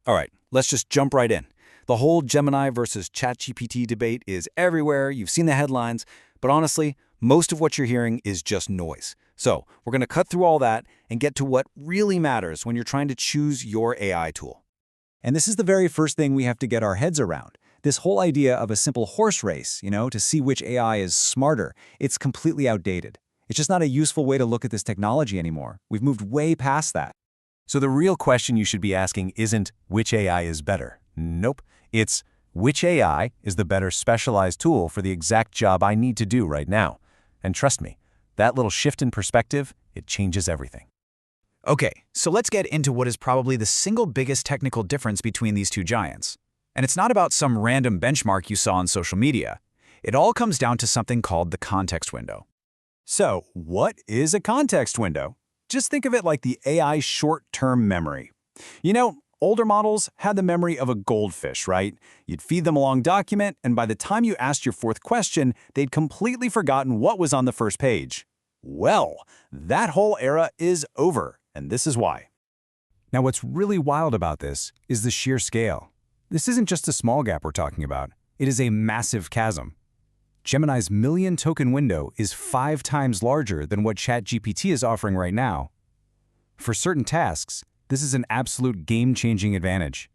All right, let's just jump right in. The whole Gemini versus ChatGPT debate is everywhere. You've seen the headlines, but honestly, most of what you're hearing is just noise. So, we're going to cut through all that and get to what really matters when you're trying to choose your AI tool. And this is the very first thing we have to get our heads around. This whole idea of a simple horse race, to see which AI is smarter, it's completely outdated. It's just not a useful way to look at this technology anymore. We've moved way past that. So the real question you should be asking isn't which AI is better. Nope. It's which AI is the better specialized tool for the exact job I need to do right now. And trust me, that little shift in perspective, it changes everything. Okay, so let's get into what is probably the single biggest technical difference between these two giants. And it's not about some random benchmark you saw on social media. It all comes down to something called the context window. So, what is a context window? Just think of it like the AI short-term memory. Older models had the memory of a goldfish, right? You'd feed them a long document, and by the time you asked your fourth question, they'd completely forgotten what was on the first page. Well, that whole era is over, and this is why. Now, what's really wild about this is the sheer scale. This isn't just a small gap we're talking about. It is a massive chasm. Gemini's million-token window is 5 times larger than what ChatGPT is offering right now. For certain tasks, this is an absolute game-changing advantage.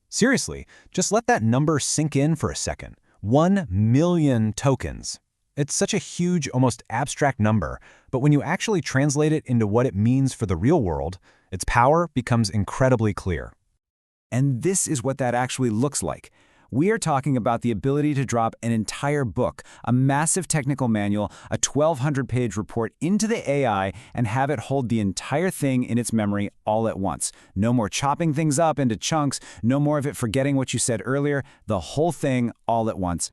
Seriously, just let that number sink in for a second. 1 million tokens. It's such a huge, almost abstract number, but when you actually translate it into what it means for the real world, its power becomes incredibly clear. And this is what that actually looks like. We are talking about the ability to drop an entire book, a massive technical manual, a 1,200-page report into the AI and have it hold the entire thing in its memory all at once. No more chopping things up into chunks, no more of it forgetting what you said earlier, the whole thing all at once.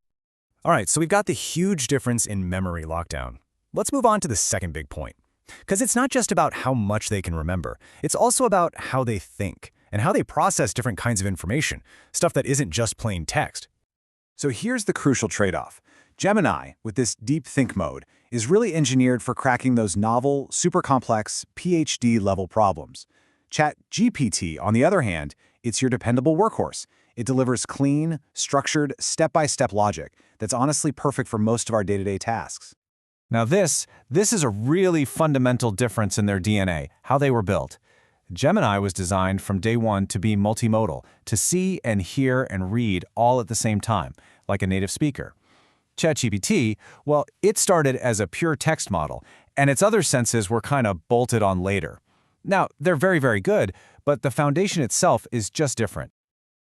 All right, so we've got the huge difference in memory lockdown. Let's move on to the second big point. Because it's not just about how much they can remember, it's also about how they think and how they process different kinds of information, stuff that isn't just plain text. So here's the crucial trade-off. Gemini, with this deep think mode, is really engineered for cracking those novel, super complex, PhD-level problems. ChatGPT, on the other hand, it's your dependable workhorse. It delivers clean, structured, step-by-step logic that's honestly perfect for most of our day-to-day tasks. Now this is a really fundamental difference in their DNA, how they were built. Gemini was designed from day one to be multimodal, to see and hear and read all at the same time, like a native speaker. ChatGPT, well, it started as a pure text model, and its other senses were kind of bolted on later. Now, they're very, very good, but the foundation itself is just different.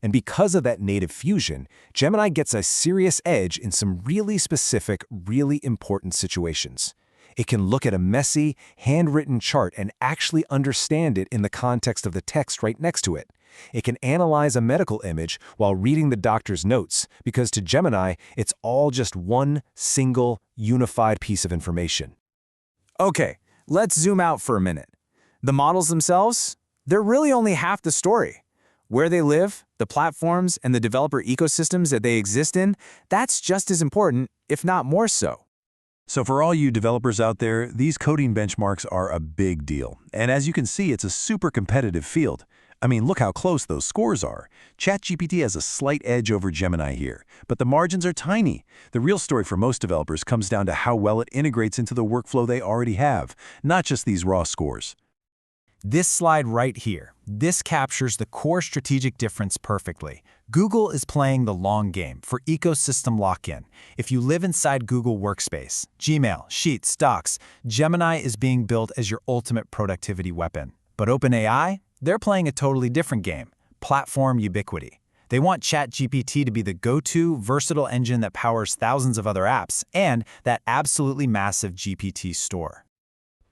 And because of that native fusion, Gemini gets a serious edge in some really specific, really important situations. It can look at a messy, handwritten chart and actually understand it in the context of the text right next to it. It can analyze a medical image while reading the doctor's notes, because to Gemini, it's all just one single, unified piece of information. Okay, let's zoom out for a minute. The models themselves, they're really only half the story. Where they live, the platforms, and the developer ecosystems that they exist in, that's just as important, if not more so. So for all you developers out there, these coding benchmarks are a big deal. And as you can see, it's a super competitive field. I mean, look how close those scores are. ChatGPT has a slight edge over Gemini here, but the margins are tiny. The real story for most developers comes down to how well it integrates into the workflow they already have, not just these raw scores. This slide right here, this captures the core strategic difference perfectly. Google is playing the long game for ecosystem lock-in. If you live inside Google Workspace, Gmail, Sheets, Docs, Gemini is being built as your ultimate productivity weapon. But OpenAI, they're playing a totally different game, platform ubiquity. They want ChatGPT to be the go-to, versatile engine that powers thousands of other apps and that absolutely massive GPT store.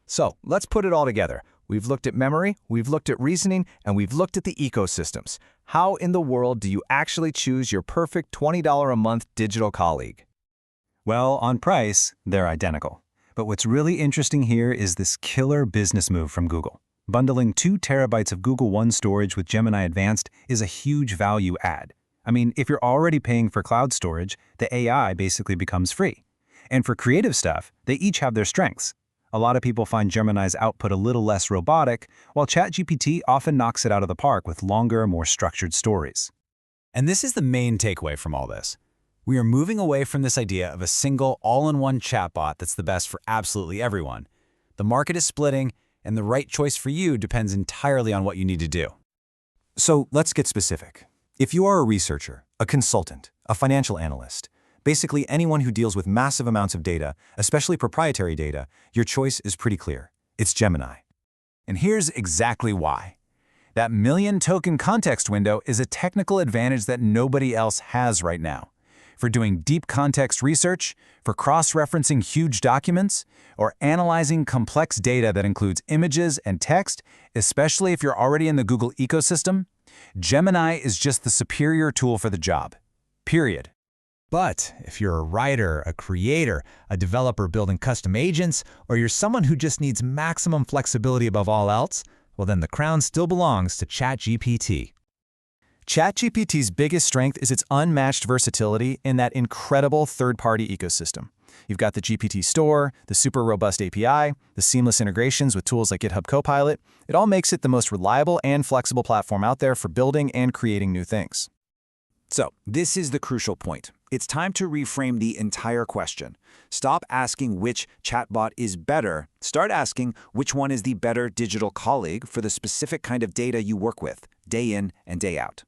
So, let's put it all together. We've looked at memory, we've looked at reasoning, and we've looked at the ecosystems. How in the world do you actually choose your perfect $20 a month digital colleague? Well, on price, they're identical. But what's really interesting here is this killer business move from Google. Bundling 2 terabytes of Google One storage with Gemini Advanced is a huge value add. I mean, if you're already paying for cloud storage, the AI basically becomes free. And for creative stuff, they each have their strengths. A lot of people find Gemini's output a little less robotic, while ChatGPT often knocks it out of the park with longer, more structured stories. And this is the main takeaway from all this. We are moving away from this idea of a single, all-in-one chatbot that's the best for absolutely everyone. The market is splitting, and the right choice for you depends entirely on what you need to do. So let's get specific. If you are a researcher, a consultant, a financial analyst, basically anyone who deals with massive amounts of data, especially proprietary data, your choice is pretty clear. It's Gemini. And here's exactly why. That million-token context window is a technical advantage that nobody else has right now. For doing deep context research, for cross-referencing huge documents, or analyzing complex data that includes images and text, especially if you're already in the Google ecosystem, Gemini is just the superior tool for the job. Period. But if you're a writer, a creator, a developer building custom agents, or you're someone who just needs maximum flexibility above all else, well then the crown still belongs to ChatGPT. ChatGPT's biggest strength is its unmatched versatility in that incredible third-party ecosystem. You've got the GPT Store, the super robust API, the seamless integrations with tools like GitHub Copilot. It all makes it the most reliable and flexible platform out there for building and creating new things. So, this is the crucial point. It's time to reframe the entire question. Stop asking which chatbot is better. Start asking which one is the better digital colleague for the specific kind of data you work with, day in and day out.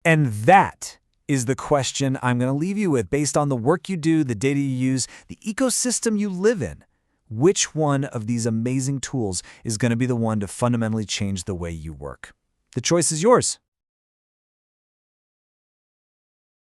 And that is the question I'm going to leave you with based on the work you do, the data you use, the ecosystem you live in. Which one of these amazing tools is going to be the one to fundamentally change the way you work? The choice is yours.